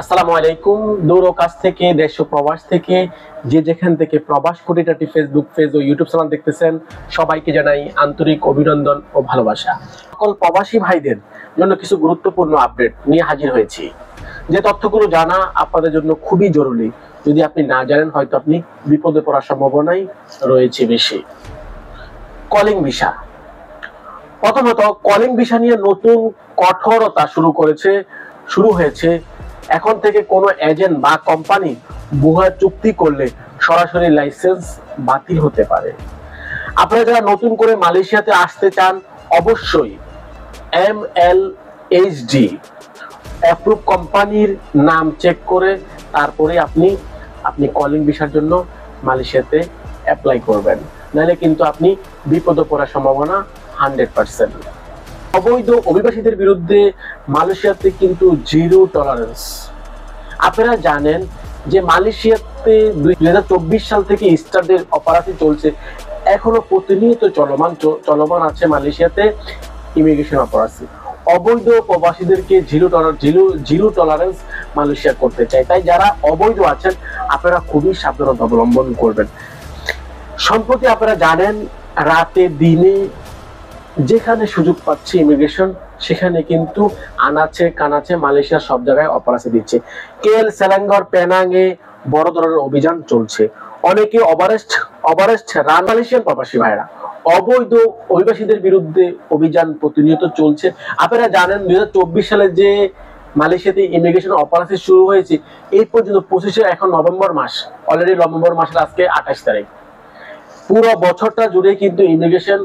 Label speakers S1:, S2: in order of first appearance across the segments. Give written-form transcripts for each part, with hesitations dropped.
S1: আসসালামু আলাইকুম। দূর ও কাছ থেকে, দেশ ও প্রবাস থেকে, যে যেখান থেকে প্রবাস খুঁটিনাটি ফেসবুক পেজ ও ইউটিউব চ্যানেল দেখতেছেন, সবাইকে জানাই আন্তরিক অভিনন্দন ও ভালোবাসা। সকল প্রবাসী ভাইদের জন্য কিছু গুরুত্বপূর্ণ আপডেট নিয়ে হাজির হয়েছি, যে তথ্যগুলো জানা আপনাদের জন্য খুবই জরুরি। যদি আপনি না জানেন, হয়তো আপনি বিপদে পড়ার সম্ভাবনাই রয়েছে বেশি। Calling visa. প্রথমত, কলিং ভিসা নিয়ে নতুন কঠোরতা শুরু হয়েছে। এখন থেকে কোনো এজেন্ট বা কোম্পানি ভুয়া চুক্তি করলে সরাসরি লাইসেন্স বাতিল হতে পারে। আপনারা যারা নতুন করে মালয়েশিয়াতে আসতে চান, অবশ্যই MLHD অ্যাপ্রুভ কোম্পানির নাম চেক করে তারপরে আপনি কলিং ভিসার জন্য মালয়েশিয়াতে অ্যাপ্লাই করবেন, নাহলে কিন্তু আপনি বিপদে পড়ার সম্ভাবনা 100%। অবৈধ অভিবাসীদের বিরুদ্ধে মালয়েশিয়াতে কিন্তু জিরো টলারেন্স। আপনারা জানেন যে মালয়েশিয়াতে 2024 সাল থেকে স্টারদের অপারেশন চলছে, এখনো প্রতিনিয়ত চলমান আছে মালয়েশিয়াতে ইমিগ্রেশন অপারেশন। অবৈধ প্রবাসীদেরকে জিরো টলারেন্স মালয়েশিয়া করতে চায়। তাই যারা অবৈধ আছেন, আপনারা খুবই সাবধানতা অবলম্বন করবেন। সম্প্রতি আপনারা জানেন, রাতে দিনে যেখানে সুযোগ পাচ্ছে ইমিগ্রেশন, সেখানে কিন্তু আনাচে কানাচে মালয়েশিয়ার সব জায়গায় অপারেশন দিচ্ছে। KL, সেলাঙ্গর, পেনাঙে বড় ধরনের অভিযান চলছে। অনেকে অবারেস্ট রান। মালয়েশিয়ান প্রবাসী ভাইরা, অবৈধ অভিবাসীদের বিরুদ্ধে অভিযান প্রতিনিয়ত চলছে। আপনারা জানেন 2024 সালে যে মালয়েশিয়াতে ইমিগ্রেশন অপারেশন শুরু হয়েছে, এই পর্যন্ত 25 এখন নভেম্বর মাস, অলরেডি নভেম্বর মাসের আজকে 28 তারিখ। পুরো বছরটা জুড়ে কিন্তু ইমিগ্রেশন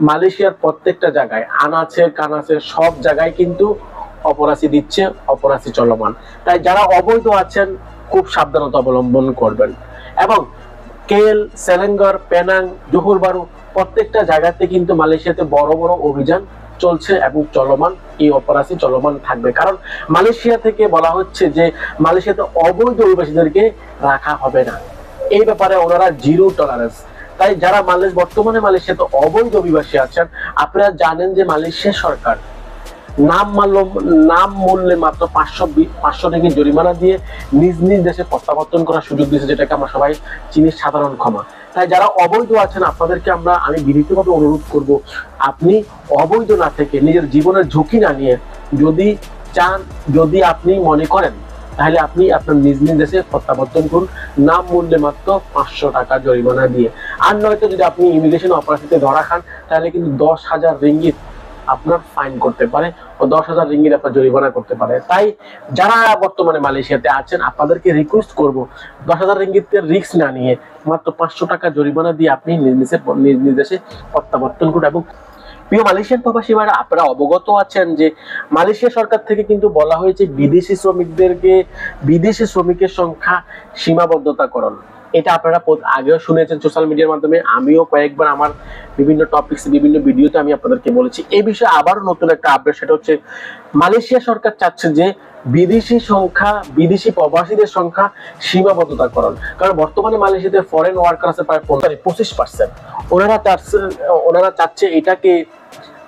S1: মালয়েশিয়ার প্রত্যেকটা জায়গায় আনাচে কানাচে সব জায়গায় কিন্তু অপরাধী দিচ্ছে, অপরাধী চলমান। তাই যারা অবৈধ আছেন, খুব সাবধানতা অবলম্বন করবেন। এবং KL, সেলাঙ্গর, পেনাং, জোহর বারু প্রত্যেকটা জায়গাতে কিন্তু মালয়েশিয়াতে বড় বড় অভিযান চলছে এবং চলমান। এই অপরাধী চলমান থাকবে, কারণ মালয়েশিয়া থেকে বলা হচ্ছে যে মালয়েশিয়াতে অবৈধ অভিবাসীদেরকে রাখা হবে না। এই ব্যাপারে ওনারা জিরো টলারেন্স। তাই যারা বর্তমানে মালয়েশিয়াতে অবৈধ অভিবাসী আছেন, আপনারা জানেন যে মালয়েশিয়া সরকার নাম মূল্যে মাত্র 500 রিঙ্গিত জরিমানা দিয়ে নিজ নিজ দেশে প্রত্যাবর্তন করার সুযোগ দিয়েছে, যেটাকে আমরা সবাই চিনি সাধারণ ক্ষমা। তাই যারা অবৈধ আছেন, আপনাদেরকে আমি বিনীতভাবে অনুরোধ করব, আপনি অবৈধ না থেকে নিজের জীবনের ঝুঁকি না নিয়ে যদি আপনি মনে করেন, তাহলে আপনি আপনার নিজ নিজ দেশে প্রত্যাবর্তন করুন, নাম মূল্যে মাত্র 500 টাকা জরিমানা দিয়ে। আর নয়তো যদি আপনি ইমিগ্রেশন অপারেশনে ধরা খান, তাহলে কিন্তু 10,000 রিঙ্গিত আপনার ফাইন করতে পারে ও 10,000 রিঙ্গিত আপনার জরিমানা করতে পারে। তাই যারা বর্তমানে মালয়েশিয়াতে আছেন, আপনাদেরকে রিকোয়েস্ট করব, 10,000 রিঙ্গিতের রিস্ক না নিয়ে মাত্র 500 টাকা জরিমানা দিয়ে আপনি নিজ দেশে প্রত্যাবর্তন করুন। এবং প্রিয় মালয়েশিয়ান প্রবাসী ভাইরা, আপনারা অবগত আছেন যে মালয়েশিয়া সরকার থেকে কিন্তু বলা হয়েছে বিদেশি শ্রমিকের সংখ্যা সীমাবদ্ধতাকরণ। এটা আপনারা আগেও শুনেছেন সোশ্যাল মিডিয়ার মাধ্যমে, আমিও কয়েকবার আমার বিভিন্ন টপিকস বিভিন্ন ভিডিওতে আমি আপনাদেরকে বলেছি। এই বিষয়ে আবারও নতুন একটা আপডেট, সেটা হচ্ছে মালয়েশিয়া সরকার চাচ্ছে যে বিদেশি প্রবাসীদের সংখ্যা সীমাবদ্ধতাকরণ। কারণ বর্তমানে মালয়েশিয়াতে ফরেন ওয়ার্কার আছে প্রায় 25%। ওনারা চাচ্ছে এটাকে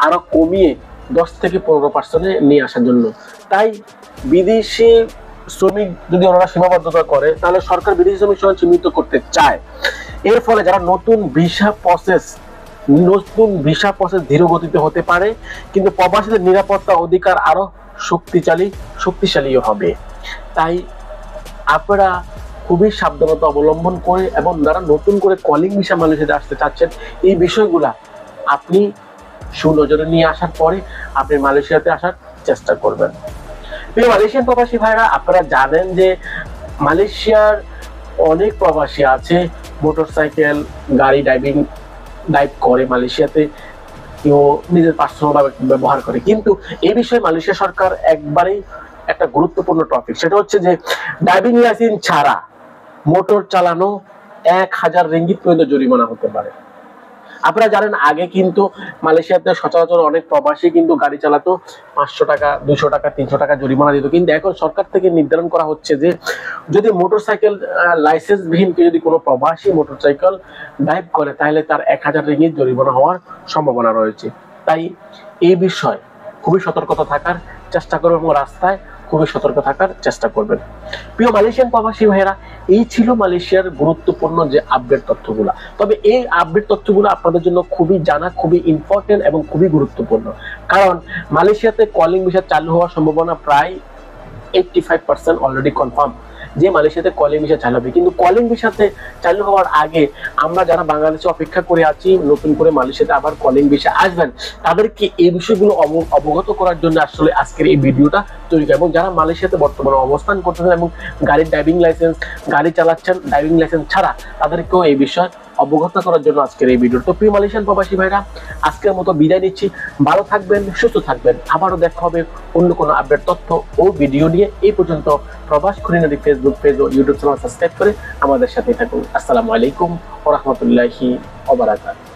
S1: আরো কমিয়ে 10 থেকে 15% নিয়ে আসার জন্য। তাই বিদেশি শ্রমিক যদি ওনারা সীমাবদ্ধতা করে, তাহলে সরকার বিদেশি শ্রমিক সংখ্যা সীমিত করতে চায়। এর ফলে যারা নতুন ভিসা প্রসেস ধীর গতিতে হতে পারে, কিন্তু প্রবাসীদের নিরাপত্তা অধিকার আরো শক্তিশালী হবে। তাই আপনারা খুবই সাবধানতা অবলম্বন করে, এবং যারা নতুন করে কলিং ভিসা মালয়েশিয়াতে আসতে চাচ্ছেন, এই বিষয়গুলা আপনি সুনজরে নিয়ে আসার পরে আপনি মালয়েশিয়াতে আসার চেষ্টা করবেন। প্রিয় মালয়েশিয়ান প্রবাসী ভাইরা, আপনারা জানেন যে মালয়েশিয়ার অনেক প্রবাসী আছে মোটরসাইকেল গাড়ি ড্রাইভ করে মালয়েশিয়াতে, কেউ নিজের পার্সোনাল ব্যবহার করে। কিন্তু এই বিষয়ে মালয়েশিয়া সরকার একবারেই একটা গুরুত্বপূর্ণ টপিক, সেটা হচ্ছে যে ড্রাইভিং লাইসেন্স ছাড়া মোটর চালানো 1,000 রিঙ্গিত পর্যন্ত জরিমানা হতে পারে। আপনারা জানেন আগে কিন্তু মালয়েশিয়াতে সচরাচর অনেক প্রবাসী কিন্তু গাড়ি চালাতো 500 টাকা, 200 টাকা, 300 টাকা জরিমানা দিত। কিন্তু এখন সরকার থেকে নির্ধারণ করা হচ্ছে যে যদি মোটরসাইকেল লাইসেন্সবিহীন যদি কোনো প্রবাসী মোটরসাইকেল ড্রাইভ করে, তাহলে তার 1000 রিঙ্গিত জরিমানা হওয়ার সম্ভাবনা রয়েছে। তাই এই বিষয়ে খুবই সতর্কতা থাকার চেষ্টা করবেন এবং রাস্তায় খুবই সতর্ক থাকার চেষ্টা করবেন। প্রিয় মালয়েশিয়ান প্রবাসী ভাইয়েরা, এই ছিল মালয়েশিয়ার গুরুত্বপূর্ণ যে আপডেট তথ্যগুলো। তবে এই আপডেট তথ্যগুলো আপনাদের জন্য খুবই জানা, খুবই ইম্পর্টেন্ট এবং খুবই গুরুত্বপূর্ণ, কারণ মালয়েশিয়াতে কলিং ভিসা চালু হওয়ার সম্ভাবনা প্রায় 85% অলরেডি কনফার্ম যে মালয়েশিয়াতে কলিং ভিসা চালু হবে। কিন্তু কলিং ভিসাতে চালু হওয়ার আগে আমরা যারা বাংলাদেশে অপেক্ষা করে আছি নতুন করে মালয়েশিয়াতে আবার কলিং ভিসা আসবেন, তাদেরকে এই বিষয়গুলো অবগত করার জন্য আসলে আজকের এই ভিডিওটা তৈরি করা। এবং যারা মালয়েশিয়াতে বর্তমানে অবস্থান করতেছেন এবং গাড়ির ড্রাইভিং লাইসেন্স, গাড়ি চালাচ্ছেন ড্রাইভিং লাইসেন্স ছাড়া, তাদেরকেও এই বিষয় অবগত করার জন্য আজকের এই ভিডিও। তো প্রিয় মালয়েশিয়ান প্রবাসী ভাইরা, আজকের মতো বিদায় নিচ্ছি। ভালো থাকবেন, সুস্থ থাকবেন। আবারও দেখা হবে অন্য কোনো আপডেট তথ্য ও ভিডিও নিয়ে। এই পর্যন্ত প্রবাস খুনিনারি ফেসবুক পেজ ও ইউটিউব চ্যানেল সাবস্ক্রাইব করে আমাদের সাথে থাকুন। আসসালামু আলাইকুম ওয়া রাহমাতুল্লাহি ওয়া বারাকাতুহু।